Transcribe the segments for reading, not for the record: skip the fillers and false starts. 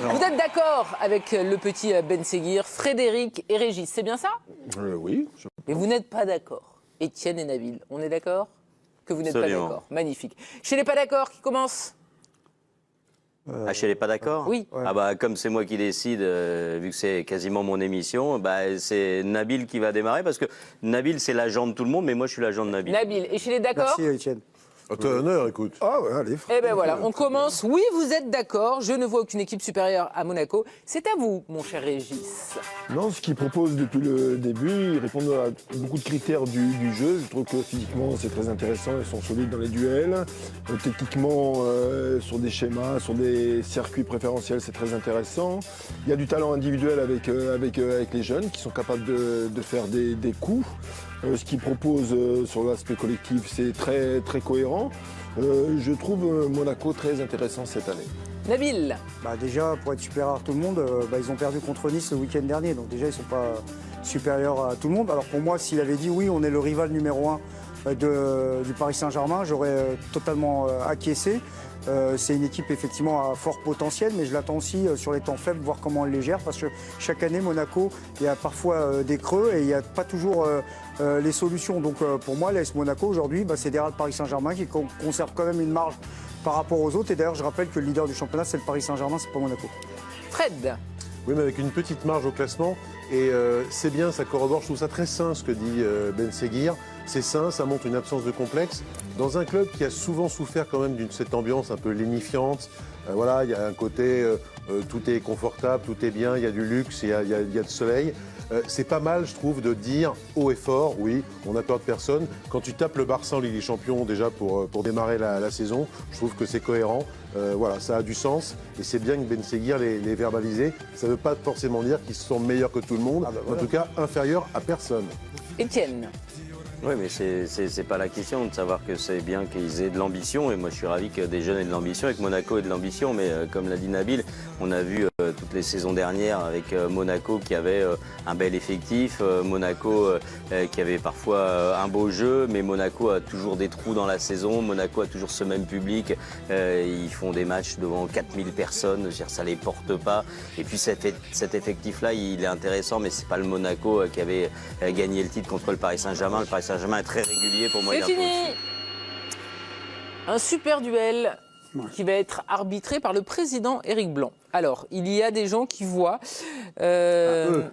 Vous êtes d'accord avec le petit Ben Seguir, Frédéric et Régis, c'est bien ça? Oui. Mais vous n'êtes pas d'accord. Étienne et Nabil, on est d'accord que vous n'êtes pas Absolument. d'accord? Magnifique. Chez les pas d'accord, qui commence? Chez les pas d'accord? Oui. Ah bah comme c'est moi qui décide, vu que c'est quasiment mon émission, bah c'est Nabil qui va démarrer parce que Nabil c'est l'agent de tout le monde, mais moi je suis l'agent de Nabil. Nabil. Et chez les d'accord? Merci, Étienne. À ton honneur, écoute. Ah ouais, allez. Eh ben voilà, on commence. Oui, vous êtes d'accord. Je ne vois aucune équipe supérieure à Monaco. C'est à vous, mon cher Régis. Non, ce qu'ils proposent depuis le début, ils répondent à beaucoup de critères du jeu. Je trouve que physiquement, c'est très intéressant. Ils sont solides dans les duels. Techniquement, sur des schémas, sur des circuits préférentiels, c'est très intéressant. Il y a du talent individuel avec les jeunes qui sont capables de faire des coups. Ce qu'ils proposent sur l'aspect collectif, c'est très, très cohérent. Je trouve Monaco très intéressant cette année. Nabil. Déjà, pour être supérieur à tout le monde, ils ont perdu contre Nice le week-end dernier. Donc déjà, ils ne sont pas supérieurs à tout le monde. Alors pour moi, s'il avait dit oui, on est le rival numéro 1 du Paris Saint-Germain, j'aurais totalement acquiescé. C'est une équipe effectivement à fort potentiel, mais je l'attends aussi sur les temps faibles, voir comment elle les gère, parce que chaque année, Monaco, il y a parfois des creux et il n'y a pas toujours les solutions. Donc pour moi, l'AS Monaco aujourd'hui, c'est derrière le Paris Saint-Germain qui conserve quand même une marge par rapport aux autres. Et d'ailleurs, je rappelle que le leader du championnat, c'est le Paris Saint-Germain, c'est pas Monaco. Fred. Oui, mais avec une petite marge au classement. Et c'est bien, ça corrobore, je trouve ça très sain ce que dit Ben Seguir. C'est sain, ça montre une absence de complexe. Dans un club qui a souvent souffert quand même d'une cette ambiance un peu lénifiante, voilà, il y a un côté, tout est confortable, tout est bien, il y a du luxe, il y a le soleil. C'est pas mal, je trouve, de dire haut et fort, oui, on n'a peur de personne. Quand tu tapes le Barça en Ligue des Champions déjà pour démarrer la saison, je trouve que c'est cohérent. Voilà, ça a du sens et c'est bien que Ben Seguir les verbalisé. Ça ne veut pas forcément dire qu'ils sont meilleurs que tout le monde, en tout cas inférieurs à personne. Étienne. Oui, mais c'est pas la question de savoir que c'est bien qu'ils aient de l'ambition. Et moi, je suis ravi que des jeunes aient de l'ambition et que Monaco ait de l'ambition. Mais comme l'a dit Nabil, on a vu toutes les saisons dernières avec Monaco qui avait un bel effectif, Monaco qui avait parfois un beau jeu, mais Monaco a toujours des trous dans la saison. Monaco a toujours ce même public. Ils font des matchs devant 4000 personnes. Je veux dire, ça les porte pas. Et puis cet effectif-là, il est intéressant, mais c'est pas le Monaco qui avait gagné le titre contre le Paris Saint-Germain. Le Paris Saint-Germain est très régulier pour moi. C'est fini. Un super duel qui va être arbitré par le président Éric Blanc. Alors, il y a des gens qui voient... eux.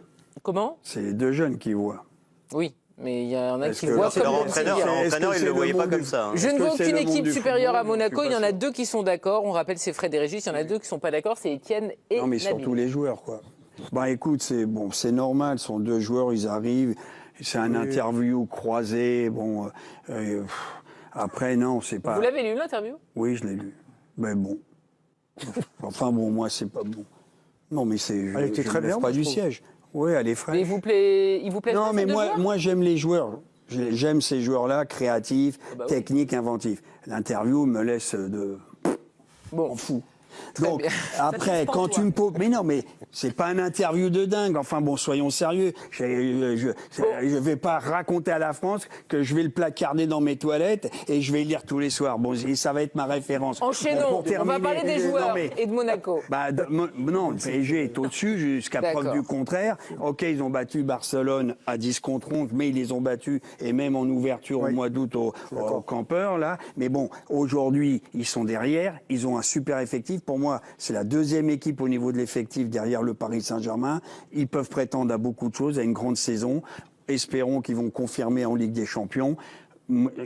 Comment? C'est les deux jeunes qui voient. Oui, mais il y en a Est-ce qui que voient C'est comme leur Ben entraîneur, Seguir. leur entraîneur, il ne le voyait pas monde comme du- ça. Je ne Est-ce vois que c'est aucune le monde équipe du supérieure à football? Monaco. Je Il suis y en pas a sûr. deux qui sont d'accord. On rappelle, c'est Fred et Régis. Il y en a deux qui ne sont pas d'accord. C'est Étienne et Non, mais Nabil. surtout les joueurs, quoi. Écoute, c'est normal. Ce sont deux joueurs, ils arrivent. C'est un interview croisé. Après, non, c'est pas. Vous l'avez lu, l'interview? Oui, je l'ai lu. Mais bon. Enfin, moi, c'est pas bon. Non, mais c'est. Elle était très me lève bien, pas moi, du je trouve. siège. Oui, elle est fraîche. Mais il vous plaît Non, pas, mais ces deux joueurs moi j'aime les joueurs. J'aime ces joueurs-là, créatifs, bah oui. techniques, inventifs. L'interview me laisse de... Bon. en fou. Très Donc, bien. après, quand tu me poses... Mais non, mais c'est pas un interview de dingue. Enfin, bon, soyons sérieux. Je vais pas raconter à la France que je vais le placarder dans mes toilettes et je vais le lire tous les soirs. Bon, ça va être ma référence. Enchaînons. Bon, pour On va terminer- parler des Non, joueurs mais- et de Monaco. Non, le PSG est au-dessus jusqu'à D'accord. preuve du contraire. Ok, ils ont battu Barcelone à 10 contre 11, mais ils les ont battus, et même en ouverture au mois d'août au campeur, là. Mais bon, aujourd'hui, ils sont derrière, ils ont un super effectif. Pour moi, c'est la deuxième équipe au niveau de l'effectif derrière le Paris Saint-Germain. Ils peuvent prétendre à beaucoup de choses, à une grande saison. Espérons qu'ils vont confirmer en Ligue des Champions.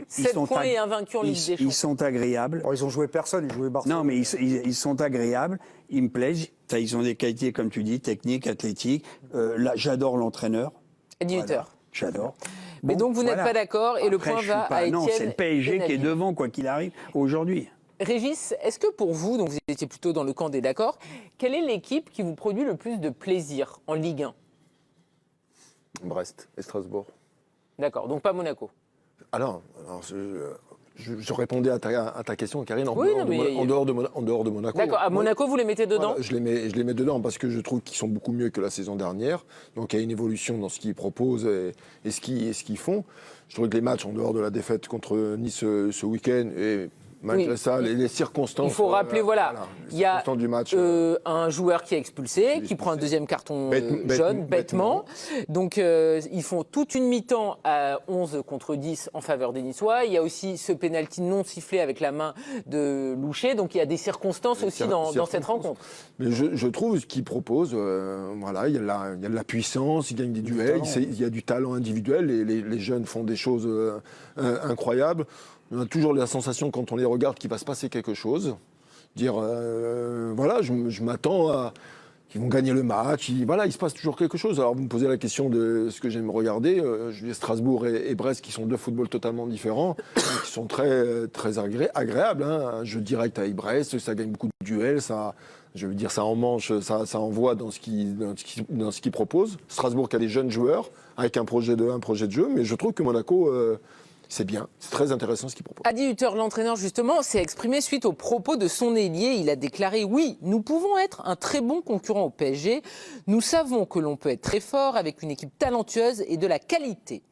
7 points et invaincus en Ligue des Champions. Ils sont agréables. Ils ont joué personne, ils jouaient Barcelone. Non, mais ils sont agréables, ils me plaisent. Ils ont des qualités, comme tu dis, techniques, athlétiques. Là, j'adore l'entraîneur. Éditeur. J'adore. Mais Bon, donc vous n'êtes voilà. pas d'accord et le Après, point je suis va pas- à Étienne. Non, c'est le et PSG qui est Nabil. devant, quoi qu'il arrive, aujourd'hui. Régis, est-ce que pour vous, donc vous étiez plutôt dans le camp des d'accord, quelle est l'équipe qui vous produit le plus de plaisir en Ligue 1? Brest et Strasbourg. D'accord, donc pas Monaco. Alors je répondais à ta question, Karine, en Oui, non, mais en dehors de Monaco. D'accord, à Monaco, vous les mettez dedans? Voilà, je les mets dedans parce que je trouve qu'ils sont beaucoup mieux que la saison dernière. Donc il y a une évolution dans ce qu'ils proposent et ce qu'ils font. Je trouve que les matchs en dehors de la défaite contre Nice ce week-end et Malgré Oui. ça, les circonstances. Il faut rappeler, voilà, les il y a circonstances du match. un joueur qui est expulsé, qui prend un deuxième carton jaune, bêtement. Donc, ils font toute une mi-temps à 11 contre 10 en faveur des Niçois. Il y a aussi ce pénalty non sifflé avec la main de Louchet. Donc, il y a des circonstances aussi dans cette rencontre. Mais je trouve ce qu'il propose, voilà, il y a de la puissance, il gagne des duels, il y a du talent individuel, les jeunes font des choses incroyables. On a toujours la sensation quand on les regarde qu'il va se passer quelque chose. Voilà, je m'attends à qu'ils vont gagner le match. Il se passe toujours quelque chose. Alors vous me posez la question de ce que j'aime regarder. Je dis Strasbourg et Brest qui sont deux footballs totalement différents, qui sont très, très agréables. Un jeu direct avec Brest, ça gagne beaucoup de duels, ça en manche, ça envoie dans ce qu'il propose. Strasbourg qui a des jeunes joueurs avec un projet de jeu, mais je trouve que Monaco... c'est bien, c'est très intéressant ce qu'il propose. Adi Hütter, l'entraîneur justement, s'est exprimé suite aux propos de son ailier. Il a déclaré « Oui, nous pouvons être un très bon concurrent au PSG. Nous savons que l'on peut être très fort avec une équipe talentueuse et de la qualité.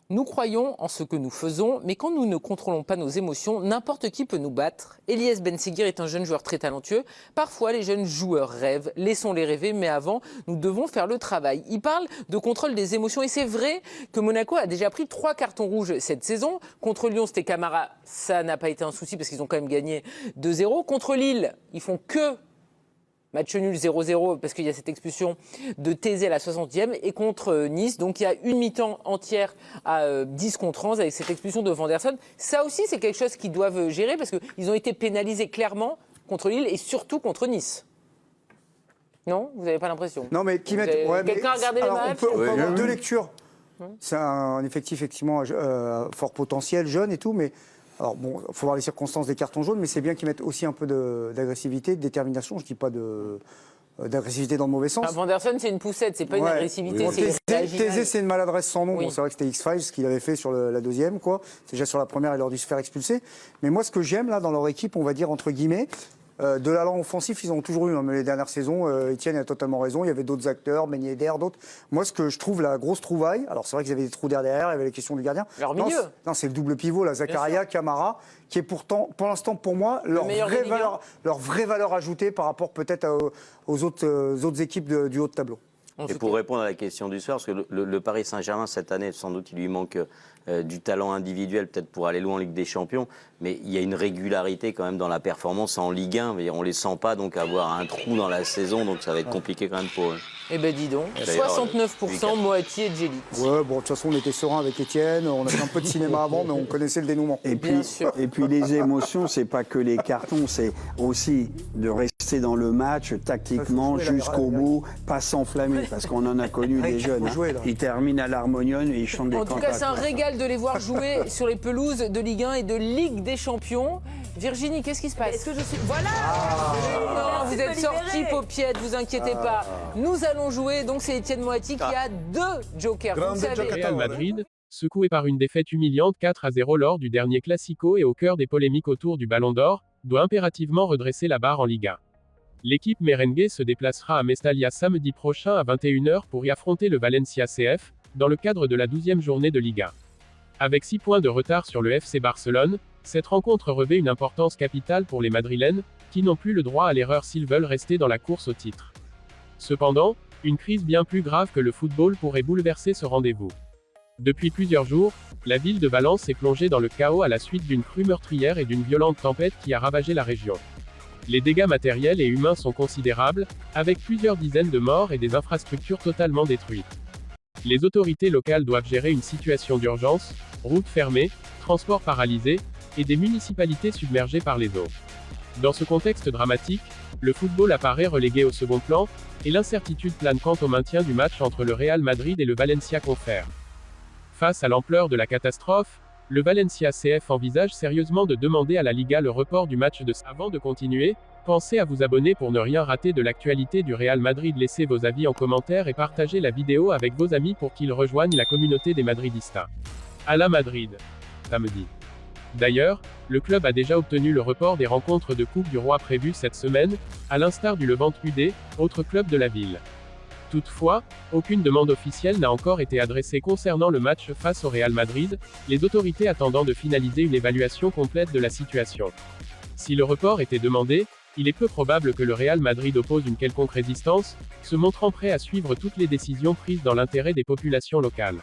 Nous croyons en ce que nous faisons, mais quand nous ne contrôlons pas nos émotions, n'importe qui peut nous battre. Elias Benseguir est un jeune joueur très talentueux. Parfois, les jeunes joueurs rêvent, laissons-les rêver, mais avant, nous devons faire le travail. » Il parle de contrôle des émotions et c'est vrai que Monaco a déjà pris 3 cartons rouges cette saison. Contre Lyon, c'était Camara, ça n'a pas été un souci parce qu'ils ont quand même gagné 2-0. Contre Lille, ils font que match nul 0-0 parce qu'il y a cette expulsion de Thésée à la 60e et contre Nice. Donc il y a une mi-temps entière à 10 contre 11 avec cette expulsion de Vanderson. Ça aussi, c'est quelque chose qu'ils doivent gérer parce qu'ils ont été pénalisés clairement contre Lille et surtout contre Nice. Non, vous n'avez pas l'impression? Non, mais qui mettent. Quelqu'un a regardé les matchs? On peut avoir deux lectures. C'est un effectif effectivement fort potentiel, jeune et tout, mais. Alors bon, il faut voir les circonstances des cartons jaunes, mais c'est bien qu'ils mettent aussi un peu d'agressivité, de détermination. Je ne dis pas d'agressivité dans le mauvais sens. Vanderson, c'est une poussette, c'est pas une agressivité. Thésée, c'est une maladresse sans nom. Oui. Bon, c'est vrai que c'était X-Files ce qu'il avait fait sur la deuxième, quoi. Déjà sur la première, il aurait dû se faire expulser. Mais moi, ce que j'aime là dans leur équipe, on va dire entre guillemets, de l'allant offensif, ils ont toujours eu. Mais les dernières saisons, Etienne a totalement raison. Il y avait d'autres acteurs, Ben Yedder, d'autres. Moi, ce que je trouve la grosse trouvaille, alors c'est vrai qu'ils avaient des trous d'air derrière, il y avait les questions du gardien. Leur milieu. Non, c'est le double pivot, là, Zakaria, Camara, qui est pourtant, pour l'instant, pour moi, leur vraie valeur ajoutée par rapport peut-être aux autres équipes du haut de tableau. Et pour répondre à la question du soir, parce que le Paris Saint-Germain, cette année, sans doute, il lui manque du talent individuel, peut-être pour aller loin en Ligue des Champions, mais il y a une régularité quand même dans la performance en Ligue 1. On ne les sent pas donc avoir un trou dans la saison, donc ça va être compliqué quand même pour eux. Eh ben dis donc, 69%, Moati et Djeli. Ouais, bon, de toute façon, on était serein avec Etienne, on a fait un peu de cinéma avant, mais on connaissait le dénouement. Et puis les émotions, c'est pas que les cartons, c'est aussi de rester dans le match tactiquement jusqu'au bout, pas s'enflammer, parce qu'on en a connu des jeunes. Ils terminent à l'harmonium et ils chantent des cantates. En tout cas, c'est un régal de les voir jouer sur les pelouses de Ligue 1 et de Ligue des Champions. Virginie, qu'est-ce qui se passe? Est-ce que je suis... Voilà Non, vous êtes sortis, paupiette, vous inquiétez pas. Nous allons jouer, donc c'est Étienne Moati qui a 2 jokers. Vous le savez. Real Madrid, secoué par une défaite humiliante 4-0 lors du dernier Classico et au cœur des polémiques autour du Ballon d'Or, doit impérativement redresser la barre en Liga. L'équipe merengue se déplacera à Mestalla samedi prochain à 21h pour y affronter le Valencia CF, dans le cadre de la 12e journée de Liga. Avec 6 points de retard sur le FC Barcelone, cette rencontre revêt une importance capitale pour les Madrilènes, qui n'ont plus le droit à l'erreur s'ils veulent rester dans la course au titre. Cependant, une crise bien plus grave que le football pourrait bouleverser ce rendez-vous. Depuis plusieurs jours, la ville de Valence est plongée dans le chaos à la suite d'une crue meurtrière et d'une violente tempête qui a ravagé la région. Les dégâts matériels et humains sont considérables, avec plusieurs dizaines de morts et des infrastructures totalement détruites. Les autorités locales doivent gérer une situation d'urgence, routes fermées, transports paralysés, et des municipalités submergées par les eaux. Dans ce contexte dramatique, le football apparaît relégué au second plan, et l'incertitude plane quant au maintien du match entre le Real Madrid et le Valencia Confère. Face à l'ampleur de la catastrophe, le Valencia CF envisage sérieusement de demander à la Liga le report du match de. Avant de continuer, pensez à vous abonner pour ne rien rater de l'actualité du Real Madrid. Laissez vos avis en commentaire et partagez la vidéo avec vos amis pour qu'ils rejoignent la communauté des Madridistas. À la Madrid. Samedi. D'ailleurs, le club a déjà obtenu le report des rencontres de Coupe du Roi prévues cette semaine, à l'instar du Levante UD, autre club de la ville. Toutefois, aucune demande officielle n'a encore été adressée concernant le match face au Real Madrid, les autorités attendant de finaliser une évaluation complète de la situation. Si le report était demandé, il est peu probable que le Real Madrid oppose une quelconque résistance, se montrant prêt à suivre toutes les décisions prises dans l'intérêt des populations locales.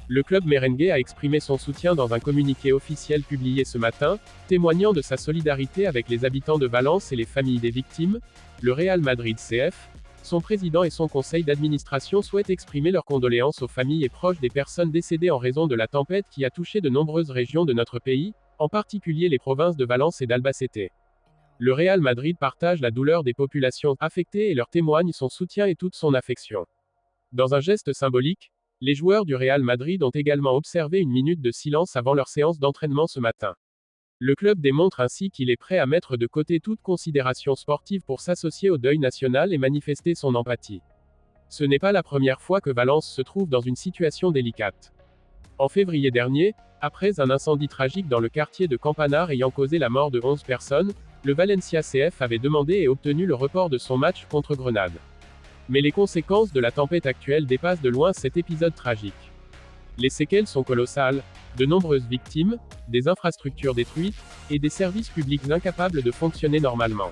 Le club merengue a exprimé son soutien dans un communiqué officiel publié ce matin, témoignant de sa solidarité avec les habitants de Valence et les familles des victimes. Le Real Madrid CF, son président et son conseil d'administration souhaitent exprimer leurs condoléances aux familles et proches des personnes décédées en raison de la tempête qui a touché de nombreuses régions de notre pays, en particulier les provinces de Valence et d'Albacete. Le Real Madrid partage la douleur des populations affectées et leur témoigne son soutien et toute son affection. Dans un geste symbolique, les joueurs du Real Madrid ont également observé une minute de silence avant leur séance d'entraînement ce matin. Le club démontre ainsi qu'il est prêt à mettre de côté toute considération sportive pour s'associer au deuil national et manifester son empathie. Ce n'est pas la première fois que Valence se trouve dans une situation délicate. En février dernier, après un incendie tragique dans le quartier de Campanar ayant causé la mort de 11 personnes, le Valencia CF avait demandé et obtenu le report de son match contre Grenade. Mais les conséquences de la tempête actuelle dépassent de loin cet épisode tragique. Les séquelles sont colossales, de nombreuses victimes, des infrastructures détruites, et des services publics incapables de fonctionner normalement.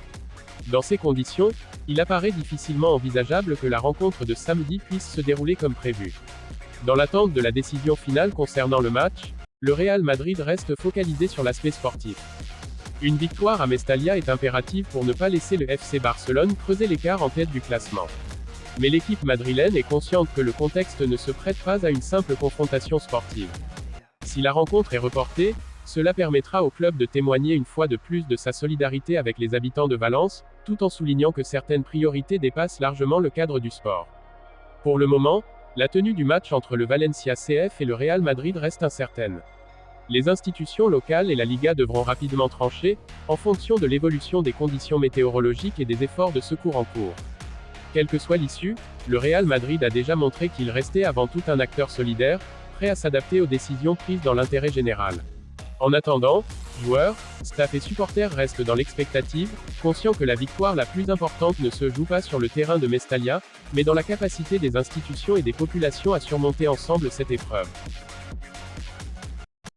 Dans ces conditions, il apparaît difficilement envisageable que la rencontre de samedi puisse se dérouler comme prévu. Dans l'attente de la décision finale concernant le match, le Real Madrid reste focalisé sur l'aspect sportif. Une victoire à Mestalla est impérative pour ne pas laisser le FC Barcelone creuser l'écart en tête du classement. Mais l'équipe madrilène est consciente que le contexte ne se prête pas à une simple confrontation sportive. Si la rencontre est reportée, cela permettra au club de témoigner une fois de plus de sa solidarité avec les habitants de Valence, tout en soulignant que certaines priorités dépassent largement le cadre du sport. Pour le moment, la tenue du match entre le Valencia CF et le Real Madrid reste incertaine. Les institutions locales et la Liga devront rapidement trancher, en fonction de l'évolution des conditions météorologiques et des efforts de secours en cours. Quelle que soit l'issue, le Real Madrid a déjà montré qu'il restait avant tout un acteur solidaire, prêt à s'adapter aux décisions prises dans l'intérêt général. En attendant, joueurs, staff et supporters restent dans l'expectative, conscients que la victoire la plus importante ne se joue pas sur le terrain de Mestalla, mais dans la capacité des institutions et des populations à surmonter ensemble cette épreuve.